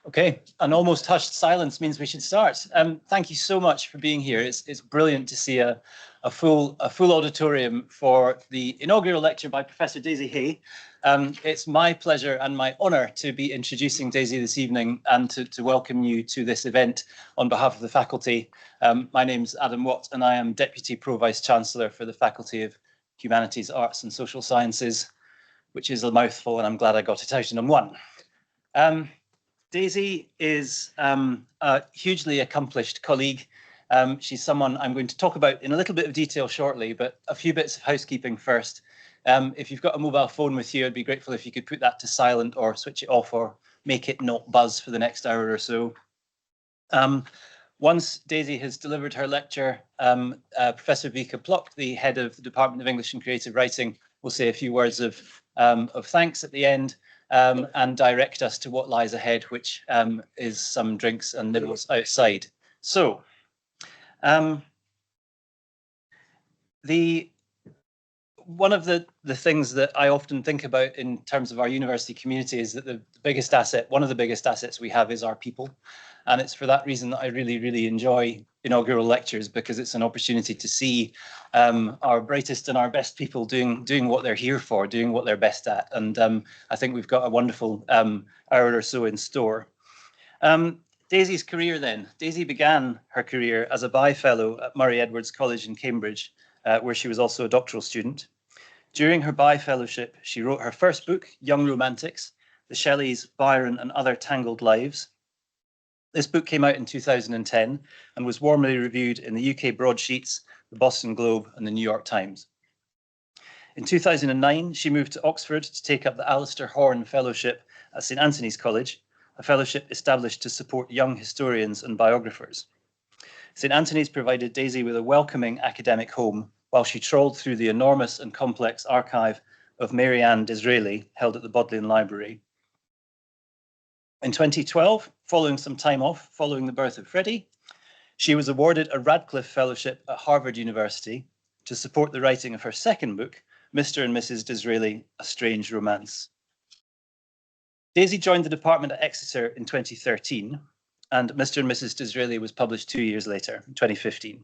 Okay, an almost hushed silence means we should start. Thank you so much for being here. It's brilliant to see a full auditorium for the inaugural lecture by Professor Daisy Hay. It's my pleasure and my honour to be introducing Daisy this evening and to welcome you to this event on behalf of the faculty. My name's Adam Watt and I am Deputy Pro-Vice Chancellor for the Faculty of Humanities, Arts and Social Sciences, which is a mouthful and I'm glad I got it out in one. Daisy is a hugely accomplished colleague. She's someone I'm going to talk about in a little bit of detail shortly, but a few bits of housekeeping first. If you've got a mobile phone with you, I'd be grateful if you could put that to silent or switch it off or make it not buzz for the next hour or so. Once Daisy has delivered her lecture, Professor Vika Plok, the head of the Department of English and Creative Writing, will say a few words of thanks at the end. And direct us to what lies ahead, which is some drinks and nibbles outside. So, one of the things that I often think about in terms of our university community is that one of the biggest assets we have is our people. And it's for that reason that I really, really enjoy inaugural lectures, because it's an opportunity to see our brightest and our best people doing what they're here for, doing what they're best at. And I think we've got a wonderful hour or so in store. Daisy's career then. Daisy began her career as a Bye Fellow at Murray Edwards College in Cambridge, where she was also a doctoral student. During her Bye Fellowship, she wrote her first book, Young Romantics, The Shelleys, Byron and Other Tangled Lives. This book came out in 2010 and was warmly reviewed in the UK broadsheets, the Boston Globe and the New York Times. In 2009, she moved to Oxford to take up the Alistair Horn Fellowship at St Antony's College, a fellowship established to support young historians and biographers. St Antony's provided Daisy with a welcoming academic home while she trawled through the enormous and complex archive of Mary Ann Disraeli held at the Bodleian Library. In 2012, following some time off following the birth of Freddie, she was awarded a Radcliffe Fellowship at Harvard University to support the writing of her second book, Mr. and Mrs. Disraeli, A Strange Romance. Daisy joined the department at Exeter in 2013, and Mr. and Mrs. Disraeli was published 2 years later, in 2015.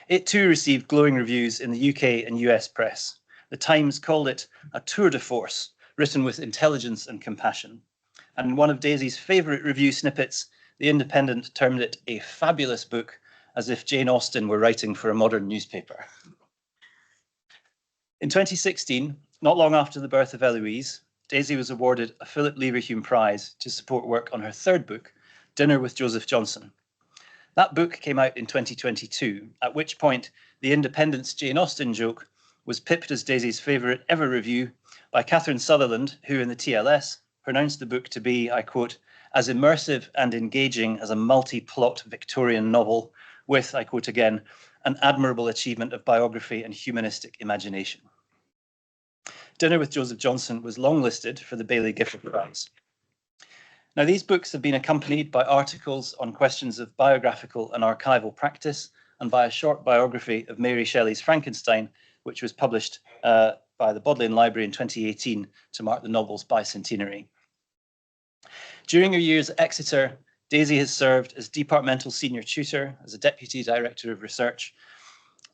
It too received glowing reviews in the UK and US press. The Times called it a tour de force, written with intelligence and compassion. And one of Daisy's favourite review snippets, The Independent termed it a fabulous book, as if Jane Austen were writing for a modern newspaper. In 2016, not long after the birth of Eloise, Daisy was awarded a Philip Leverhulme Prize to support work on her third book, Dinner with Joseph Johnson. That book came out in 2022, at which point The Independent's Jane Austen joke was pipped as Daisy's favourite ever review by Catherine Sutherland, who in the TLS pronounced the book to be, I quote, as immersive and engaging as a multi-plot Victorian novel with, I quote again, an admirable achievement of biography and humanistic imagination. Dinner with Joseph Johnson was longlisted for the Baillie Gifford Prize. Now, these books have been accompanied by articles on questions of biographical and archival practice and by a short biography of Mary Shelley's Frankenstein, which was published by the Bodleian Library in 2018 to mark the novel's bicentenary. During her years at Exeter, Daisy has served as departmental senior tutor, as a deputy director of research,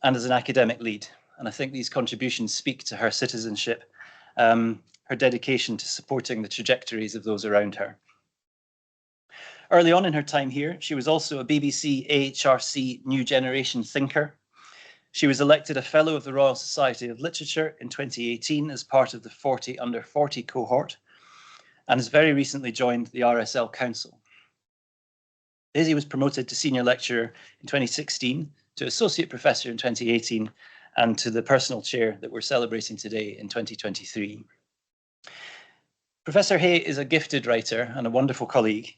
and as an academic lead. And I think these contributions speak to her citizenship, her dedication to supporting the trajectories of those around her. Early on in her time here, she was also a BBC AHRC New Generation thinker. She was elected a Fellow of the Royal Society of Literature in 2018 as part of the 40 under 40 cohort, and has very recently joined the RSL Council. Daisy was promoted to senior lecturer in 2016, to associate professor in 2018, and to the personal chair that we're celebrating today in 2023. Professor Hay is a gifted writer and a wonderful colleague,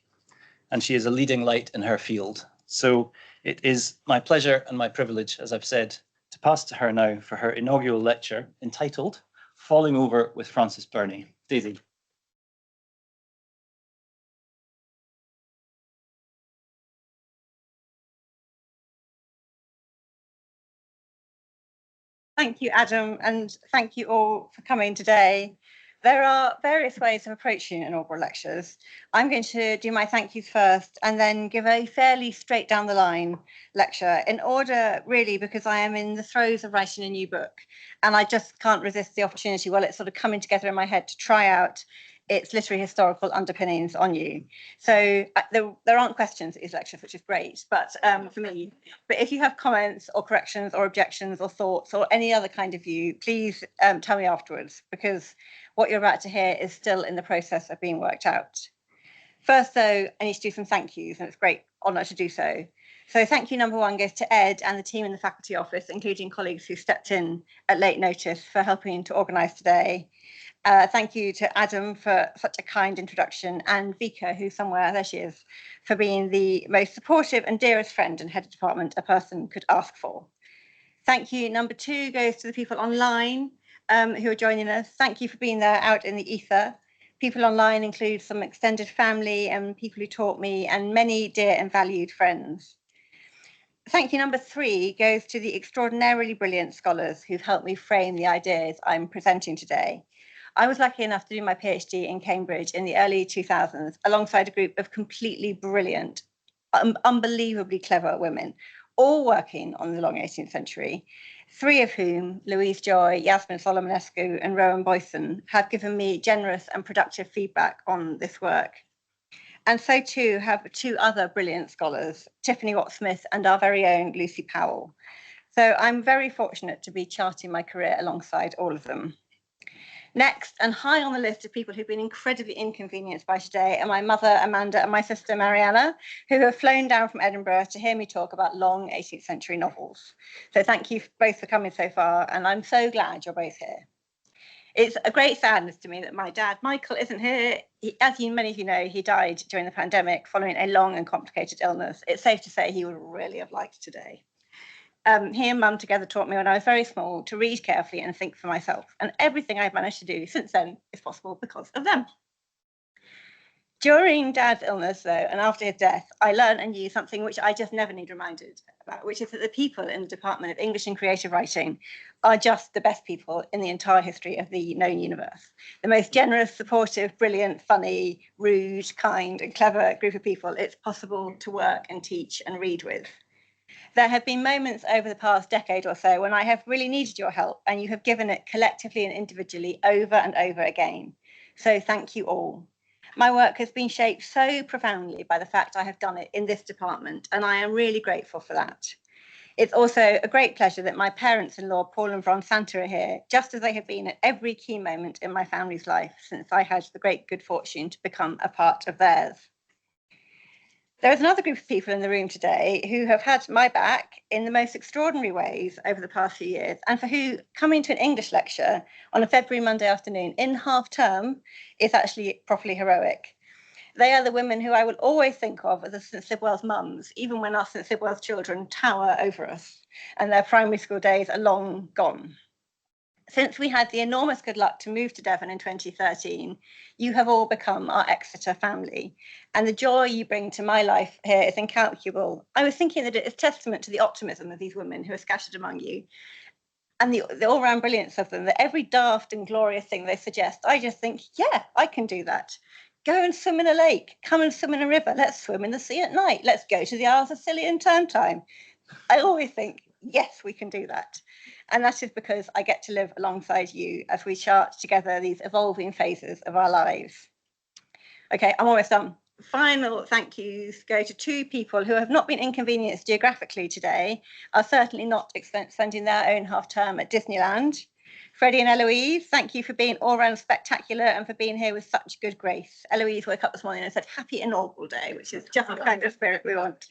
and she is a leading light in her field. So it is my pleasure and my privilege, as I've said, to pass to her now for her inaugural lecture entitled Falling Over with Frances Burney. Daisy. Thank you, Adam, and thank you all for coming today. There are various ways of approaching inaugural lectures. I'm going to do my thank yous first and then give a fairly straight down the line lecture in order, really, because I am in the throes of writing a new book and I just can't resist the opportunity while it's sort of coming together in my head to try out its literary historical underpinnings on you. So there aren't questions at these lectures, which is great, but for me. But if you have comments or corrections or objections or thoughts or any other kind of view, please tell me afterwards, because what you're about to hear is still in the process of being worked out. First, though, I need to do some thank yous, and it's a great honour to do so. So thank you number one goes to Ed and the team in the faculty office, including colleagues who stepped in at late notice for helping to organise today. Thank you to Adam for such a kind introduction, and Vika, who's somewhere, there she is, for being the most supportive and dearest friend and head of department a person could ask for. Thank you number two goes to the people online who are joining us. Thank you for being there out in the ether. People online include some extended family and people who taught me and many dear and valued friends. Thank you number three goes to the extraordinarily brilliant scholars who've helped me frame the ideas I'm presenting today. I was lucky enough to do my PhD in Cambridge in the early 2000s alongside a group of completely brilliant, unbelievably clever women, all working on the long 18th century, three of whom, Louise Joy, Yasmin Solomonescu and Rowan Boyson, have given me generous and productive feedback on this work. And so too have two other brilliant scholars, Tiffany Watt-Smith and our very own Lucy Powell. So I'm very fortunate to be charting my career alongside all of them. Next, and high on the list of people who've been incredibly inconvenienced by today, are my mother, Amanda, and my sister, Mariana, who have flown down from Edinburgh to hear me talk about long 18th century novels. So thank you both for coming so far, and I'm so glad you're both here. It's a great sadness to me that my dad, Michael, isn't here. As many of you know, he died during the pandemic following a long and complicated illness. It's safe to say he would really have liked today. He and Mum together taught me when I was very small to read carefully and think for myself. And everything I've managed to do since then is possible because of them. During Dad's illness, though, and after his death, I learned and used something which I just never need reminded about, which is that the people in the Department of English and Creative Writing are just the best people in the entire history of the known universe. The most generous, supportive, brilliant, funny, rude, kind, and clever group of people it's possible to work and teach and read with. There have been moments over the past decade or so when I have really needed your help, and you have given it collectively and individually over and over again. So thank you all. My work has been shaped so profoundly by the fact I have done it in this department, and I am really grateful for that. It's also a great pleasure that my parents-in-law, Paul and Vron Santa, are here, just as they have been at every key moment in my family's life since I had the great good fortune to become a part of theirs. There is another group of people in the room today who have had my back in the most extraordinary ways over the past few years, and for who coming to an English lecture on a February Monday afternoon in half term is actually properly heroic. They are the women who I will always think of as the St. Sidwell's mums, even when our St. Sidwell's children tower over us and their primary school days are long gone. Since we had the enormous good luck to move to Devon in 2013, you have all become our Exeter family. And the joy you bring to my life here is incalculable. I was thinking that it is testament to the optimism of these women who are scattered among you and the all-round brilliance of them, that every daft and glorious thing they suggest, I just think, yeah, I can do that. Go and swim in a lake, come and swim in a river, let's swim in the sea at night, let's go to the Isles of Scilly in term time. I always think, yes, we can do that. And that is because I get to live alongside you as we chart together these evolving phases of our lives. Okay, I'm almost done. Final thank yous go to two people who have not been inconvenienced geographically today, are certainly not spending their own half term at Disneyland. Freddie and Eloise, thank you for being all round spectacular and for being here with such good grace. Eloise woke up this morning and said, happy inaugural day, which is just the kind of spirit we want.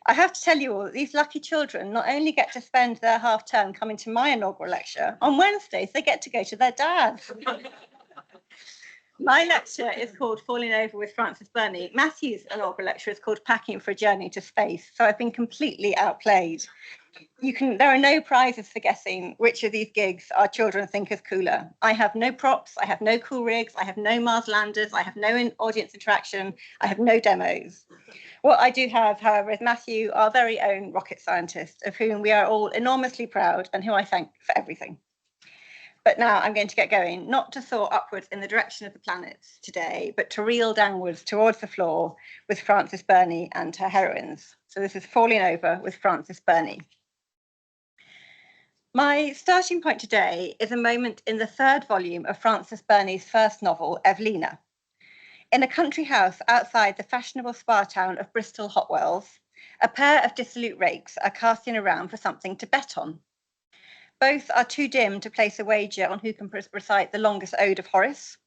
I have to tell you all that these lucky children not only get to spend their half term coming to my inaugural lecture, on Wednesdays they get to go to their dads. My lecture is called Falling Over with Frances Burney. Matthew's inaugural lecture is called Packing for a Journey to Space. So I've been completely outplayed. There are no prizes for guessing which of these gigs our children think is cooler. I have no props, I have no cool rigs, I have no Mars landers, I have no audience interaction, I have no demos. What I do have, however, is Matthew, our very own rocket scientist, of whom we are all enormously proud and who I thank for everything. But now I'm going to get going, not to soar upwards in the direction of the planets today, but to reel downwards towards the floor with Frances Burney and her heroines. So this is Falling Over with Frances Burney. My starting point today is a moment in the third volume of Frances Burney's first novel, Evelina. In a country house outside the fashionable spa town of Bristol Hotwells, a pair of dissolute rakes are casting around for something to bet on. Both are too dim to place a wager on who can recite the longest ode of Horace.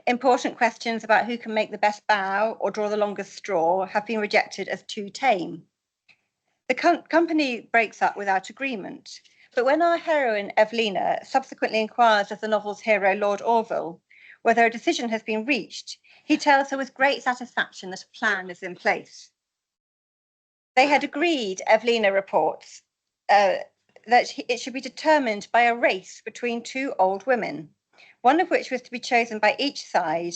Important questions about who can make the best bow or draw the longest straw have been rejected as too tame. The company breaks up without agreement. But when our heroine, Evelina, subsequently inquires of the novel's hero, Lord Orville, whether a decision has been reached, he tells her with great satisfaction that a plan is in place. They had agreed, Evelina reports, that it should be determined by a race between two old women, one of which was to be chosen by each side,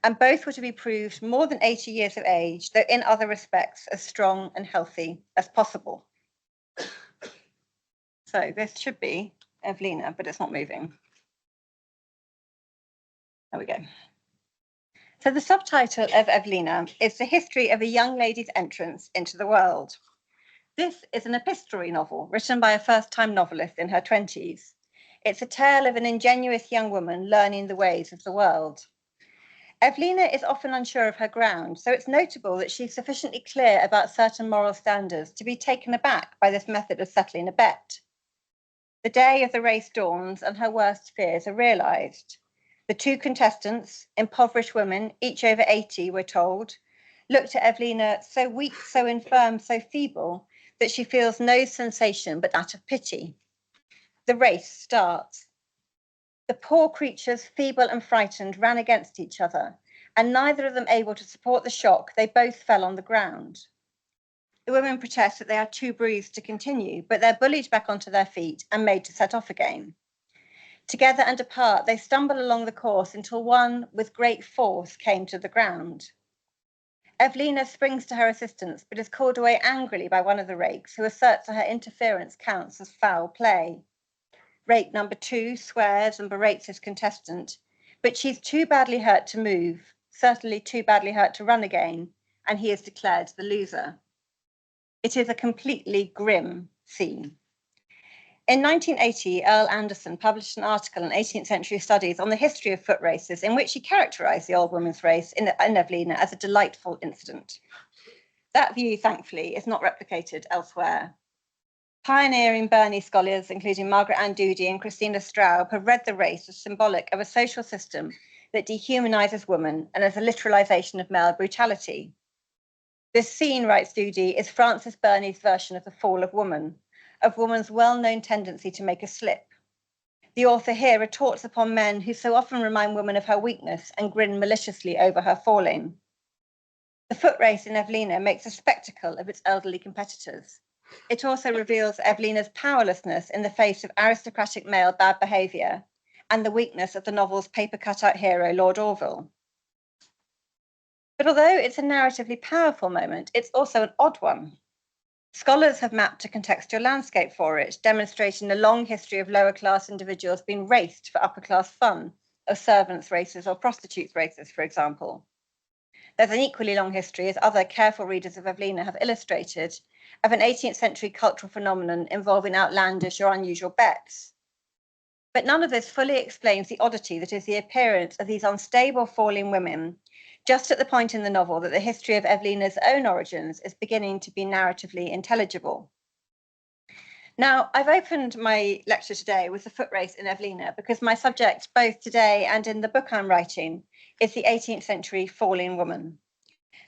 and both were to be proved more than 80 years of age, though in other respects as strong and healthy as possible. So this should be Evelina, but it's not moving. There we go. So the subtitle of Evelina is The History of a Young Lady's Entrance into the World. This is an epistolary novel written by a first-time novelist in her 20s. It's a tale of an ingenuous young woman learning the ways of the world. Evelina is often unsure of her ground, so it's notable that she's sufficiently clear about certain moral standards to be taken aback by this method of settling a bet. The day of the race dawns and her worst fears are realised. The two contestants, impoverished women, each over 80, we're told, looked at Evelina so weak, so infirm, so feeble, that she feels no sensation but that of pity. The race starts. The poor creatures, feeble and frightened, ran against each other, and neither of them able to support the shock, they both fell on the ground. The women protest that they are too bruised to continue, but they're bullied back onto their feet and made to set off again. Together and apart, they stumble along the course until one, with great force, came to the ground. Evelina springs to her assistance, but is called away angrily by one of the rakes, who asserts that her interference counts as foul play. Rake number 2 swears and berates his contestant, but she's too badly hurt to move, certainly too badly hurt to run again, and he is declared the loser. It is a completely grim scene. In 1980, Earl Anderson published an article in 18th Century Studies on the history of foot races, in which he characterised the old women's race in Evelina as a delightful incident. That view, thankfully, is not replicated elsewhere. Pioneering Burney scholars, including Margaret Ann Doody and Christina Straub, have read the race as symbolic of a social system that dehumanises women and as a literalisation of male brutality. This scene, writes Doody, is Frances Burney's version of the fall of woman's well-known tendency to make a slip. The author here retorts upon men who so often remind women of her weakness and grin maliciously over her falling. The foot race in Evelina makes a spectacle of its elderly competitors. It also reveals Evelina's powerlessness in the face of aristocratic male bad behaviour and the weakness of the novel's paper cutout hero, Lord Orville. But although it's a narratively powerful moment, it's also an odd one. Scholars have mapped a contextual landscape for it, demonstrating a long history of lower class individuals being raced for upper class fun, of servants' races or prostitutes' races, for example. There's an equally long history, as other careful readers of Evelina have illustrated, of an 18th century cultural phenomenon involving outlandish or unusual bets. But none of this fully explains the oddity that is the appearance of these unstable falling women, just at the point in the novel that the history of Evelina's own origins is beginning to be narratively intelligible. Now, I've opened my lecture today with the foot race in Evelina because my subject, both today and in the book I'm writing, is the 18th century falling woman.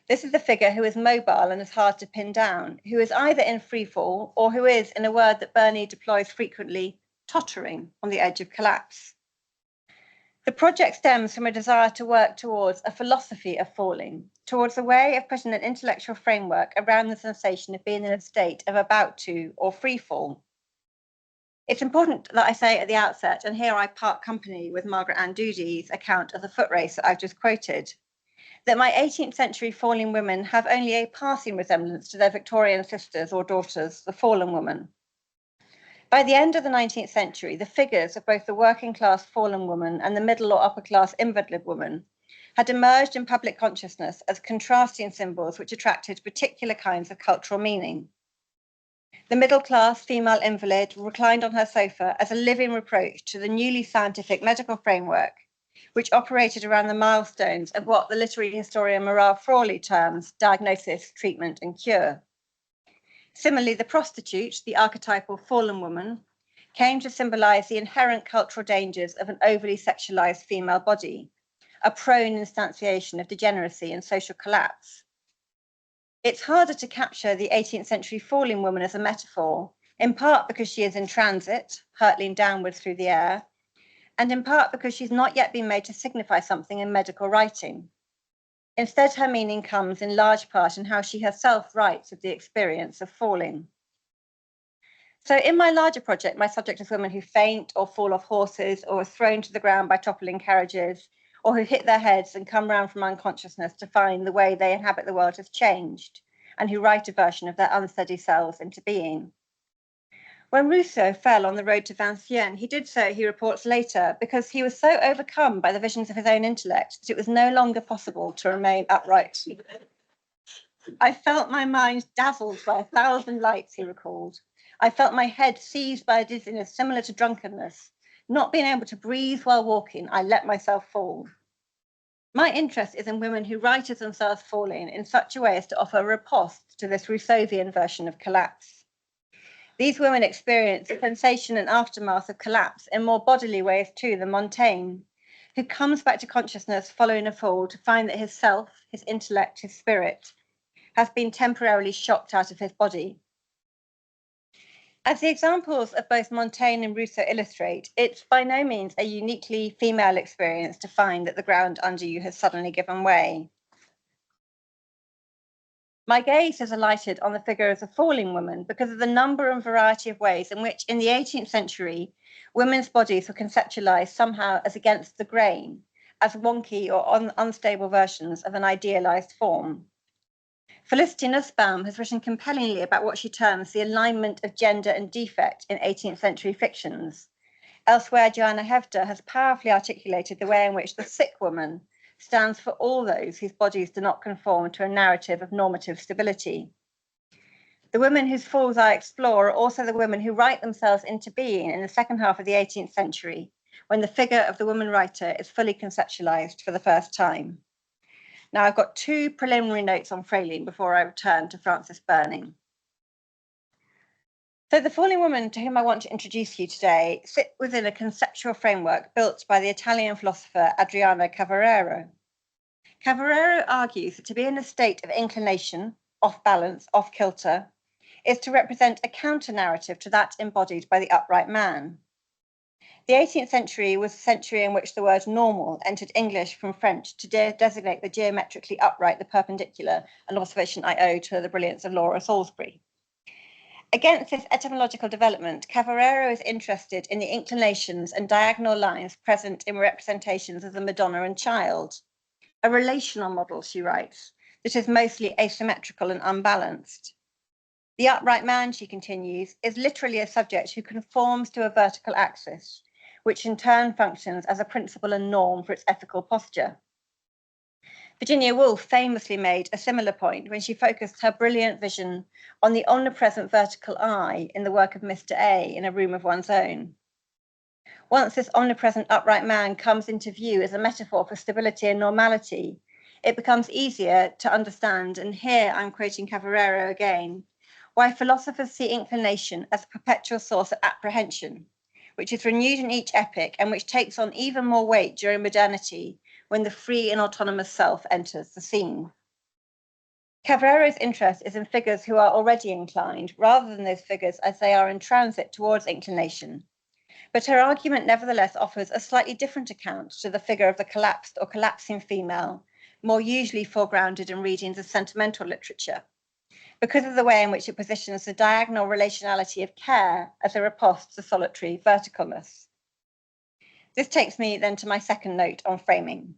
This is the figure who is mobile and is hard to pin down, who is either in free fall or who is, in a word that Burney deploys frequently, tottering on the edge of collapse. The project stems from a desire to work towards a philosophy of falling, towards a way of putting an intellectual framework around the sensation of being in a state of about to or free fall. It's important that I say at the outset, and here I part company with Margaret Ann Doody's account of the foot race that I've just quoted, that my 18th century falling women have only a passing resemblance to their Victorian sisters or daughters, the fallen woman. By the end of the 19th century, the figures of both the working class fallen woman and the middle or upper class invalid woman had emerged in public consciousness as contrasting symbols which attracted particular kinds of cultural meaning. The middle class female invalid reclined on her sofa as a living reproach to the newly scientific medical framework, which operated around the milestones of what the literary historian Morale Frawley terms diagnosis, treatment, and cure. Similarly, the prostitute, the archetypal fallen woman, came to symbolize the inherent cultural dangers of an overly sexualized female body, a prone instantiation of degeneracy and social collapse. It's harder to capture the 18th century fallen woman as a metaphor, in part because she is in transit, hurtling downwards through the air, and in part because she's not yet been made to signify something in medical writing. Instead, her meaning comes in large part in how she herself writes of the experience of falling. So in my larger project, my subject is women who faint or fall off horses or are thrown to the ground by toppling carriages, or who hit their heads and come round from unconsciousness to find the way they inhabit the world has changed, and who write a version of their unsteady selves into being. When Rousseau fell on the road to Vincennes, he did so, he reports later, because he was so overcome by the visions of his own intellect that it was no longer possible to remain upright. I felt my mind dazzled by 1,000 lights, he recalled. I felt my head seized by a dizziness similar to drunkenness. Not being able to breathe while walking, I let myself fall. My interest is in women who write of themselves falling in such a way as to offer a riposte to this Rousseauvian version of collapse. These women experience the sensation and aftermath of collapse in more bodily ways too than Montaigne, who comes back to consciousness following a fall to find that his self, his intellect, his spirit, has been temporarily shocked out of his body. As the examples of both Montaigne and Rousseau illustrate, it's by no means a uniquely female experience to find that the ground under you has suddenly given way. My gaze has alighted on the figure of the falling woman because of the number and variety of ways in which, in the 18th century, women's bodies were conceptualized somehow as against the grain, as wonky or unstable versions of an idealized form. Felicity Nussbaum has written compellingly about what she terms the alignment of gender and defect in 18th century fictions. Elsewhere, Joanna Hevder has powerfully articulated the way in which the sick woman stands for all those whose bodies do not conform to a narrative of normative stability. The women whose falls I explore are also the women who write themselves into being in the second half of the 18th century, when the figure of the woman writer is fully conceptualized for the first time. Now, I've got two preliminary notes on Frayling before I return to Frances Burney. So the falling woman to whom I want to introduce you today sits within a conceptual framework built by the Italian philosopher Adriano Cavarero. Cavarero argues that to be in a state of inclination, off balance, off kilter, is to represent a counter-narrative to that embodied by the upright man. The 18th century was a century in which the word normal entered English from French to designate the geometrically upright, the perpendicular, an observation I owe to the brilliance of Laura Salisbury. Against this etymological development, Cavarero is interested in the inclinations and diagonal lines present in representations of the Madonna and Child. A relational model, she writes, that is mostly asymmetrical and unbalanced. The upright man, she continues, is literally a subject who conforms to a vertical axis, which in turn functions as a principle and norm for its ethical posture. Virginia Woolf famously made a similar point when she focused her brilliant vision on the omnipresent vertical eye in the work of Mr. A in A Room of One's Own. Once this omnipresent upright man comes into view as a metaphor for stability and normality, it becomes easier to understand, and here I'm quoting Cavarero again, why philosophers see inclination as a perpetual source of apprehension, which is renewed in each epoch and which takes on even more weight during modernity when the free and autonomous self enters the scene. Cavarero's interest is in figures who are already inclined, rather than those figures as they are in transit towards inclination. But her argument nevertheless offers a slightly different account to the figure of the collapsed or collapsing female, more usually foregrounded in readings of sentimental literature, because of the way in which it positions the diagonal relationality of care as a riposte to solitary verticalness. This takes me then to my second note on framing.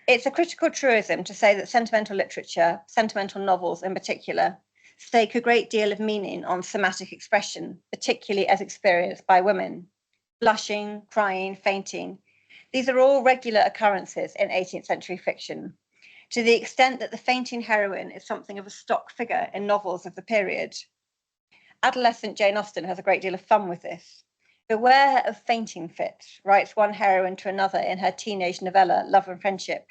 It's a critical truism to say that sentimental literature, sentimental novels in particular, stake a great deal of meaning on somatic expression, particularly as experienced by women. Blushing, crying, fainting. These are all regular occurrences in 18th century fiction, to the extent that the fainting heroine is something of a stock figure in novels of the period. Adolescent Jane Austen has a great deal of fun with this. Beware of fainting fits, writes one heroine to another in her teenage novella, Love and Friendship.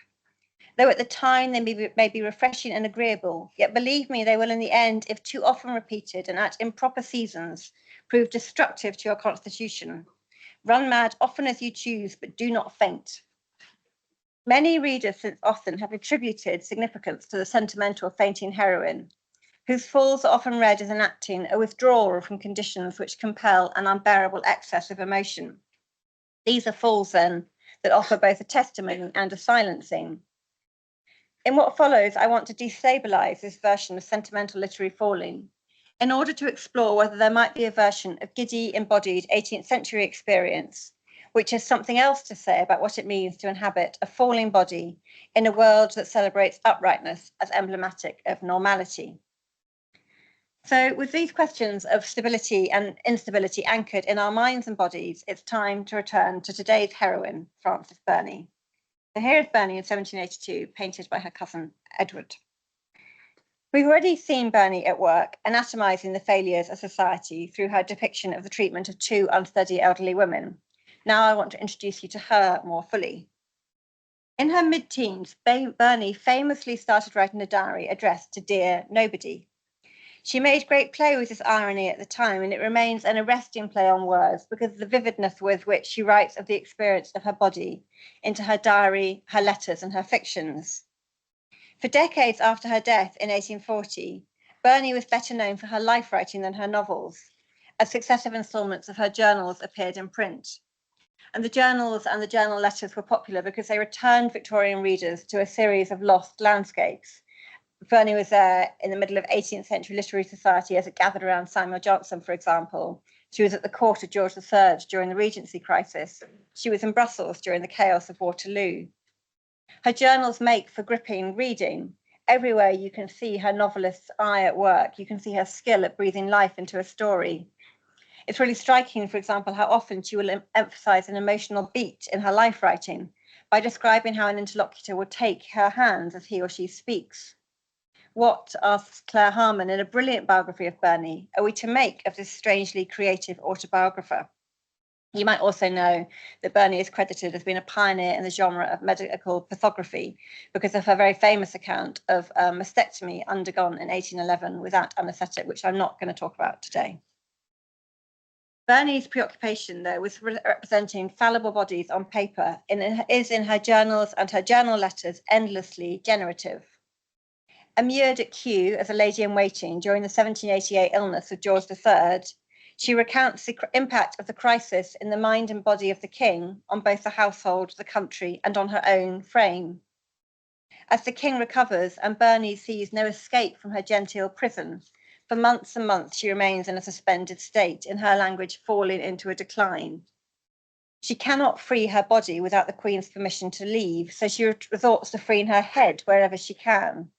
Though at the time they may be refreshing and agreeable, yet believe me, they will in the end, if too often repeated and at improper seasons, prove destructive to your constitution. Run mad often as you choose, but do not faint. Many readers since Austen have attributed significance to the sentimental fainting heroine, whose falls are often read as enacting a withdrawal from conditions which compel an unbearable excess of emotion. These are falls, then, that offer both a testimony and a silencing. In what follows, I want to destabilise this version of sentimental literary falling in order to explore whether there might be a version of giddy, embodied 18th century experience, which has something else to say about what it means to inhabit a falling body in a world that celebrates uprightness as emblematic of normality. So with these questions of stability and instability anchored in our minds and bodies, it's time to return to today's heroine, Frances Burney. So here is Burney in 1782, painted by her cousin Edward. We've already seen Burney at work, anatomizing the failures of society through her depiction of the treatment of two unsteady elderly women. Now I want to introduce you to her more fully. In her mid-teens, Burney famously started writing a diary addressed to Dear Nobody. She made great play with this irony at the time, and it remains an arresting play on words because of the vividness with which she writes of the experience of her body into her diary, her letters, and her fictions. For decades after her death in 1840, Burney was better known for her life writing than her novels, as successive installments of her journals appeared in print. And the journals and the journal letters were popular because they returned Victorian readers to a series of lost landscapes. Burney was there in the middle of 18th century literary society as it gathered around Samuel Johnson, for example. She was at the court of George III during the Regency crisis. She was in Brussels during the chaos of Waterloo. Her journals make for gripping reading. Everywhere you can see her novelist's eye at work. You can see her skill at breathing life into a story. It's really striking, for example, how often she will emphasize an emotional beat in her life writing by describing how an interlocutor will take her hands as he or she speaks. What, asks Claire Harmon in a brilliant biography of Burney, are we to make of this strangely creative autobiographer? You might also know that Burney is credited as being a pioneer in the genre of medical pathography because of her very famous account of a mastectomy undergone in 1811 without anaesthetic, which I'm not going to talk about today. Burney's preoccupation, though, with representing fallible bodies on paper is in her journals and her journal letters endlessly generative. Immured at Kew as a lady-in-waiting during the 1788 illness of George III, she recounts the impact of the crisis in the mind and body of the king on both the household, the country, and on her own frame. As the king recovers and Burney sees no escape from her genteel prison, for months and months she remains in a suspended state, in her language falling into a decline. She cannot free her body without the queen's permission to leave, so she resorts to freeing her head wherever she can.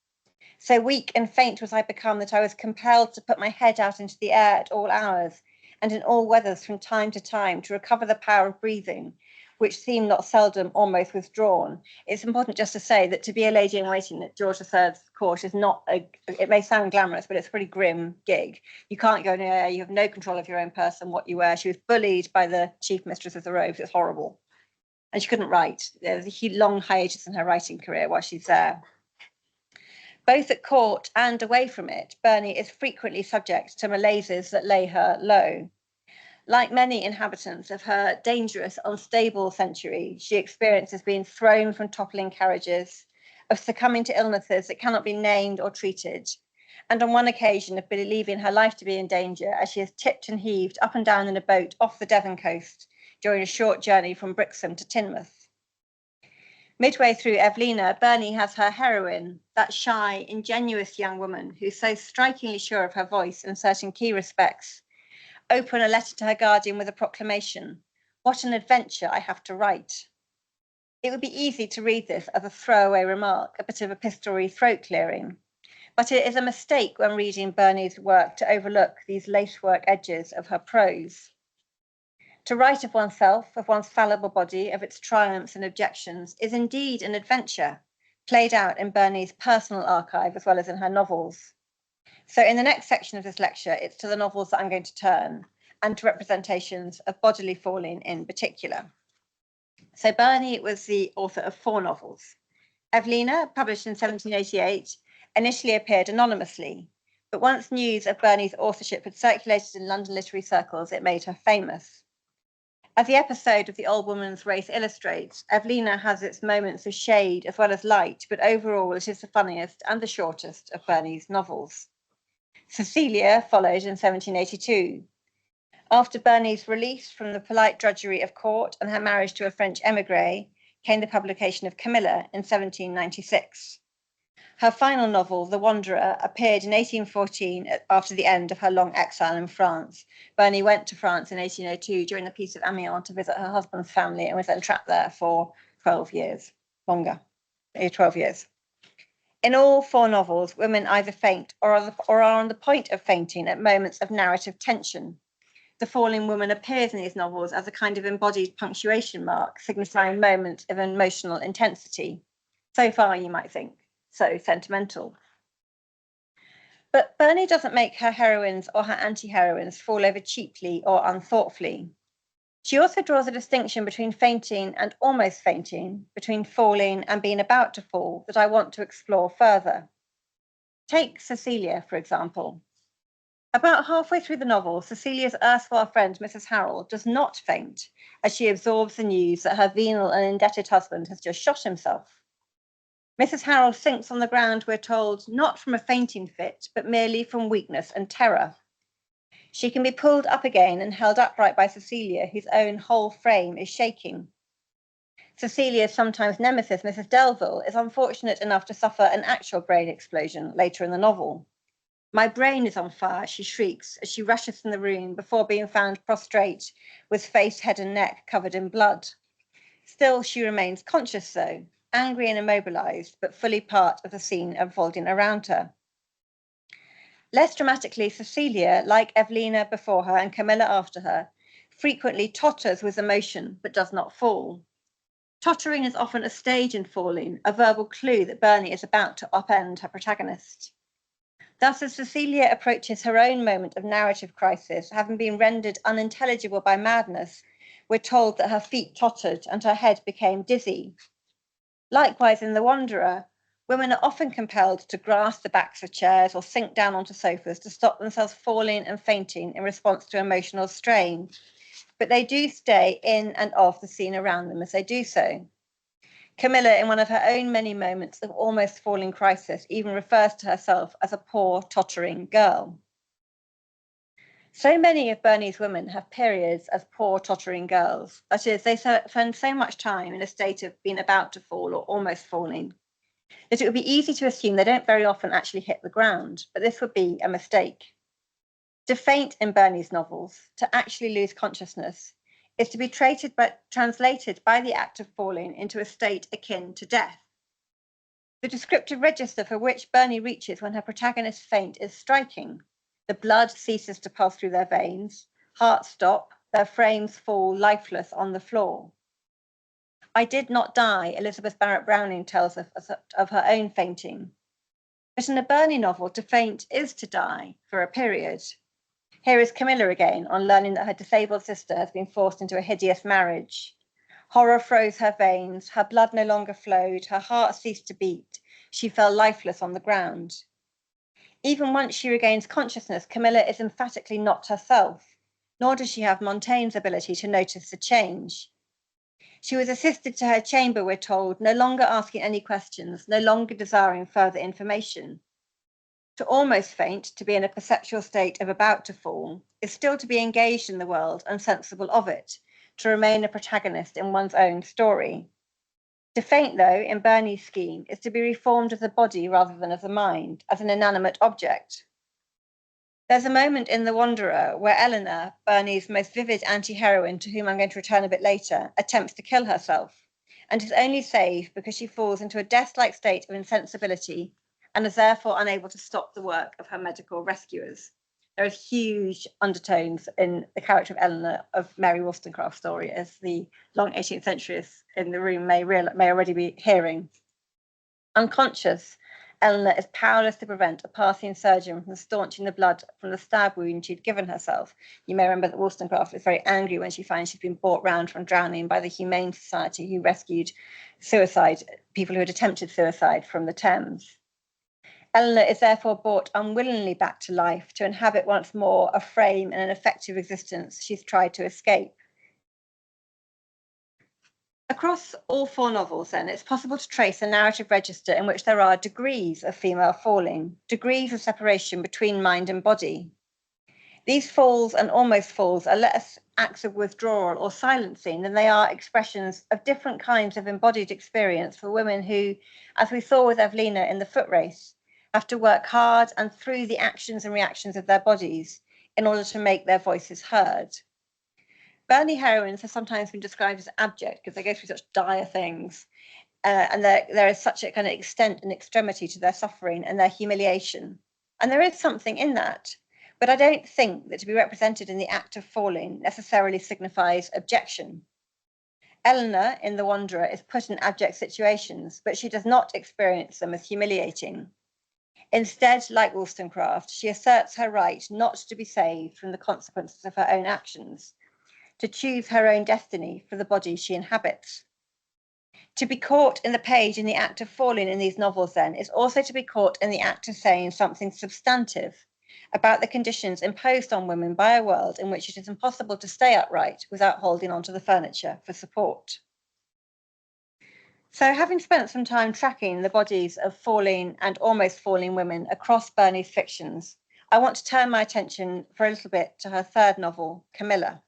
So weak and faint was I become that I was compelled to put my head out into the air at all hours and in all weathers from time to time to recover the power of breathing, which seemed not seldom almost withdrawn. It's important just to say that to be a lady in waiting at George III's court is not it may sound glamorous, but it's a pretty grim gig. You can't go anywhere, you have no control of your own person, what you wear. She was bullied by the chief mistress of the robes. It's horrible. And she couldn't write. There's a long hiatus in her writing career while she's there. Both at court and away from it, Burney is frequently subject to malaises that lay her low. Like many inhabitants of her dangerous, unstable century, she experiences being thrown from toppling carriages, of succumbing to illnesses that cannot be named or treated, and on one occasion of believing her life to be in danger as she is tipped and heaved up and down in a boat off the Devon coast during a short journey from Brixham to Teignmouth. Midway through Evelina, Burney has her heroine, that shy, ingenuous young woman who's so strikingly sure of her voice in certain key respects, open a letter to her guardian with a proclamation. What an adventure I have to write. It would be easy to read this as a throwaway remark, a bit of epistolary throat clearing. But it is a mistake when reading Burney's work to overlook these lacework edges of her prose. To write of oneself, of one's fallible body, of its triumphs and objections, is indeed an adventure, played out in Burney's personal archive as well as in her novels. So in the next section of this lecture, it's to the novels that I'm going to turn, and to representations of bodily falling in particular. So Burney was the author of 4 novels. Evelina, published in 1788, initially appeared anonymously, but once news of Burney's authorship had circulated in London literary circles, it made her famous. As the episode of The Old Woman's Race illustrates, Evelina has its moments of shade as well as light, but overall it is the funniest and the shortest of Burney's novels. Cecilia followed in 1782. After Burney's release from the polite drudgery of court and her marriage to a French émigré, came the publication of Camilla in 1796. Her final novel, The Wanderer, appeared in 1814 after the end of her long exile in France. Burney went to France in 1802 during the Peace of Amiens to visit her husband's family and was then trapped there for 12 years, longer, 12 years. In all 4 novels, women either faint or are on the point of fainting at moments of narrative tension. The falling woman appears in these novels as a kind of embodied punctuation mark, signifying moments of emotional intensity. So far, you might think, so sentimental. But Burney doesn't make her heroines or her anti-heroines fall over cheaply or unthoughtfully. She also draws a distinction between fainting and almost fainting, between falling and being about to fall, that I want to explore further. Take Cecilia, for example. About halfway through the novel, Cecilia's erstwhile friend, Mrs. Harrel, does not faint as she absorbs the news that her venal and indebted husband has just shot himself. Mrs. Harrel sinks on the ground, we're told, not from a fainting fit, but merely from weakness and terror. She can be pulled up again and held upright by Cecilia, whose own whole frame is shaking. Cecilia's sometimes nemesis, Mrs. Delville, is unfortunate enough to suffer an actual brain explosion later in the novel. My brain is on fire, she shrieks as she rushes from the room before being found prostrate with face, head and neck covered in blood. Still, she remains conscious though, angry and immobilized, but fully part of the scene unfolding around her. Less dramatically, Cecilia, like Evelina before her and Camilla after her, frequently totters with emotion but does not fall. Tottering is often a stage in falling, a verbal clue that Burney is about to upend her protagonist. Thus, as Cecilia approaches her own moment of narrative crisis, having been rendered unintelligible by madness, we're told that her feet tottered and her head became dizzy. Likewise, in The Wanderer, women are often compelled to grasp the backs of chairs or sink down onto sofas to stop themselves falling and fainting in response to emotional strain. But they do stay in and of the scene around them as they do so. Camilla, in one of her own many moments of almost falling crisis, even refers to herself as a poor, tottering girl. So many of Burney's women have periods as poor, tottering girls. That is, they spend so much time in a state of being about to fall or almost falling, that it would be easy to assume they don't very often actually hit the ground, but this would be a mistake. To faint in Burney's novels, to actually lose consciousness, is to be translated by the act of falling into a state akin to death. The descriptive register for which Burney reaches when her protagonists faint is striking. The blood ceases to pulse through their veins, hearts stop, their frames fall lifeless on the floor. I did not die, Elizabeth Barrett Browning tells us of her own fainting. But in a Burney novel, to faint is to die for a period. Here is Camilla again on learning that her disabled sister has been forced into a hideous marriage. Horror froze her veins, her blood no longer flowed, her heart ceased to beat, she fell lifeless on the ground. Even once she regains consciousness, Camilla is emphatically not herself, nor does she have Montaigne's ability to notice the change. She was assisted to her chamber, we're told, no longer asking any questions, no longer desiring further information. To almost faint, to be in a perceptual state of about to fall, is still to be engaged in the world and sensible of it, to remain a protagonist in one's own story. To faint, though, in Burney's scheme, is to be reformed of the body rather than of the mind, as an inanimate object. There's a moment in The Wanderer where Eleanor, Burney's most vivid anti-heroine, to whom I'm going to return a bit later, attempts to kill herself, and is only saved because she falls into a death-like state of insensibility and is therefore unable to stop the work of her medical rescuers. There is huge undertones in the character of Eleanor of Mary Wollstonecraft's story, as the long 18th centuries in the room may already be hearing. Unconscious, Eleanor is powerless to prevent a passing surgeon from staunching the blood from the stab wound she'd given herself. You may remember that Wollstonecraft is very angry when she finds she's been brought round from drowning by the Humane Society, who rescued people who had attempted suicide from the Thames. Eleanor is therefore brought unwillingly back to life to inhabit once more a frame and an effective existence she's tried to escape. Across all four novels, then, it's possible to trace a narrative register in which there are degrees of female falling, degrees of separation between mind and body. These falls and almost falls are less acts of withdrawal or silencing than they are expressions of different kinds of embodied experience for women who, as we saw with Evelina in the foot race, have to work hard and through the actions and reactions of their bodies in order to make their voices heard. Burney heroines have sometimes been described as abject because they go through such dire things, and there is such a kind of extent and extremity to their suffering and their humiliation. And there is something in that, but I don't think that to be represented in the act of falling necessarily signifies abjection. Eleanor in The Wanderer is put in abject situations, but she does not experience them as humiliating. Instead, like Wollstonecraft, she asserts her right not to be saved from the consequences of her own actions, to choose her own destiny for the body she inhabits. To be caught in the page in the act of falling in these novels, then, is also to be caught in the act of saying something substantive about the conditions imposed on women by a world in which it is impossible to stay upright without holding onto the furniture for support. So, having spent some time tracking the bodies of falling and almost falling women across Burney's fictions, I want to turn my attention for a little bit to her third novel, Camilla.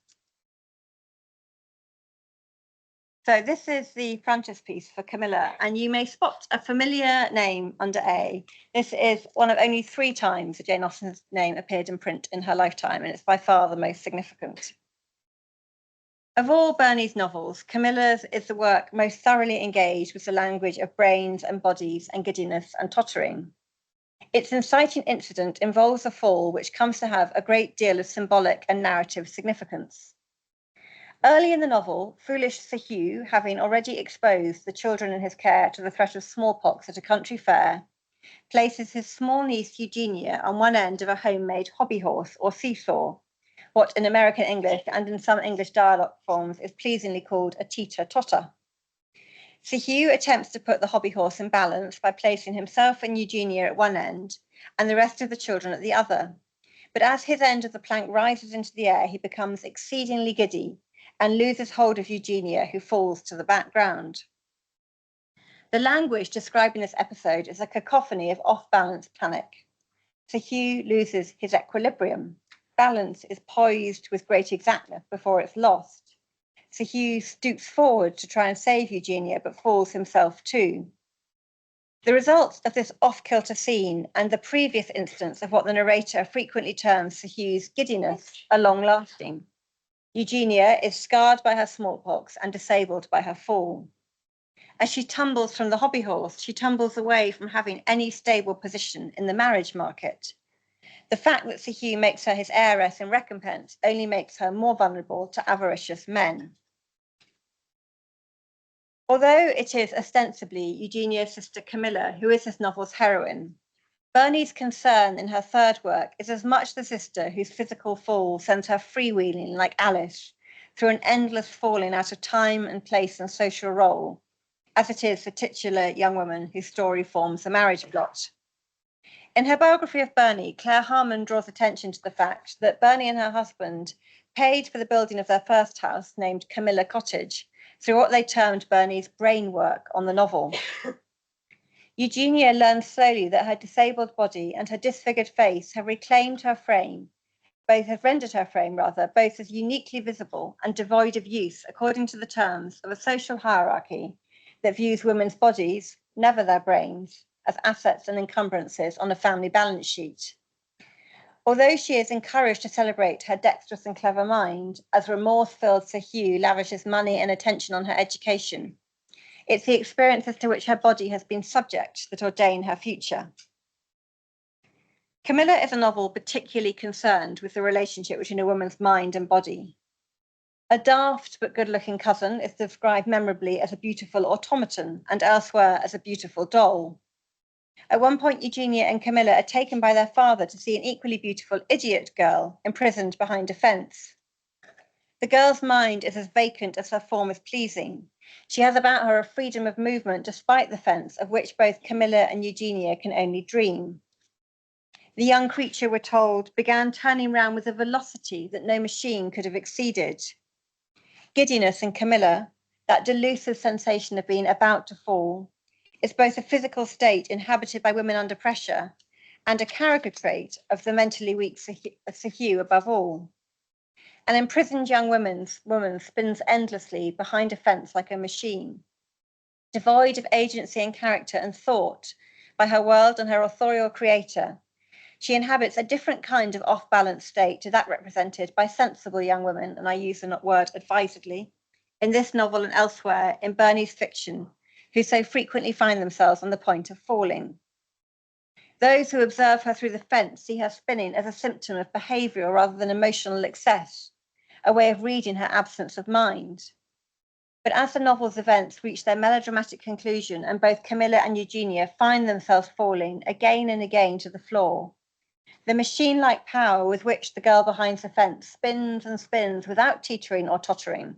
So this is the frontispiece for Camilla, and you may spot a familiar name under A. This is one of only 3 times that Jane Austen's name appeared in print in her lifetime, and it's by far the most significant. Of all Burney's novels, Camilla's is the work most thoroughly engaged with the language of brains and bodies and giddiness and tottering. Its inciting incident involves a fall which comes to have a great deal of symbolic and narrative significance. Early in the novel, foolish Sir Hugh, having already exposed the children in his care to the threat of smallpox at a country fair, places his small niece Eugenia on one end of a homemade hobby horse or seesaw, what in American English and in some English dialect forms is pleasingly called a teeter-totter. Sir Hugh attempts to put the hobby horse in balance by placing himself and Eugenia at one end and the rest of the children at the other. But as his end of the plank rises into the air, he becomes exceedingly giddy and loses hold of Eugenia, who falls to the background. The language describing this episode is a cacophony of off-balance panic. Sir Hugh loses his equilibrium. Balance is poised with great exactness before it's lost. Sir Hugh stoops forward to try and save Eugenia, but falls himself too. The result of this off-kilter scene and the previous instance of what the narrator frequently terms Sir Hugh's giddiness are long-lasting. Eugenia is scarred by her smallpox and disabled by her fall. As she tumbles from the hobby horse, she tumbles away from having any stable position in the marriage market. The fact that Sir Hugh makes her his heiress in recompense only makes her more vulnerable to avaricious men. Although it is ostensibly Eugenia's sister Camilla who is this novel's heroine, Burney's concern in her third work is as much the sister whose physical fall sends her freewheeling like Alice through an endless falling out of time and place and social role, as it is the titular young woman whose story forms the marriage plot. In her biography of Burney, Claire Harmon draws attention to the fact that Burney and her husband paid for the building of their first house, named Camilla Cottage, through what they termed Burney's brain work on the novel. Eugenia learns slowly that her disabled body and her disfigured face have rendered her frame, both as uniquely visible and devoid of use according to the terms of a social hierarchy that views women's bodies, never their brains, as assets and encumbrances on a family balance sheet. Although she is encouraged to celebrate her dexterous and clever mind, as remorse-filled Sir Hugh lavishes money and attention on her education, it's the experiences to which her body has been subject that ordain her future. Camilla is a novel particularly concerned with the relationship between a woman's mind and body. A daft but good-looking cousin is described memorably as a beautiful automaton and elsewhere as a beautiful doll. At one point, Eugenia and Camilla are taken by their father to see an equally beautiful idiot girl imprisoned behind a fence. The girl's mind is as vacant as her form is pleasing. She has about her a freedom of movement despite the fence, of which both Camilla and Eugenia can only dream. The young creature, we're told, began turning round with a velocity that no machine could have exceeded. Giddiness in Camilla, that delusive sensation of being about to fall, is both a physical state inhabited by women under pressure and a character trait of the mentally weak Sir Hugh above all. An imprisoned young woman spins endlessly behind a fence like a machine, devoid of agency and character and thought by her world and her authorial creator. She inhabits a different kind of off-balance state to that represented by sensible young women, and I use the word advisedly, in this novel and elsewhere in Burney's fiction, who so frequently find themselves on the point of falling. Those who observe her through the fence see her spinning as a symptom of behavioural rather than emotional excess, a way of reading her absence of mind. But as the novel's events reach their melodramatic conclusion and both Camilla and Eugenia find themselves falling again and again to the floor, the machine-like power with which the girl behind the fence spins and spins without teetering or tottering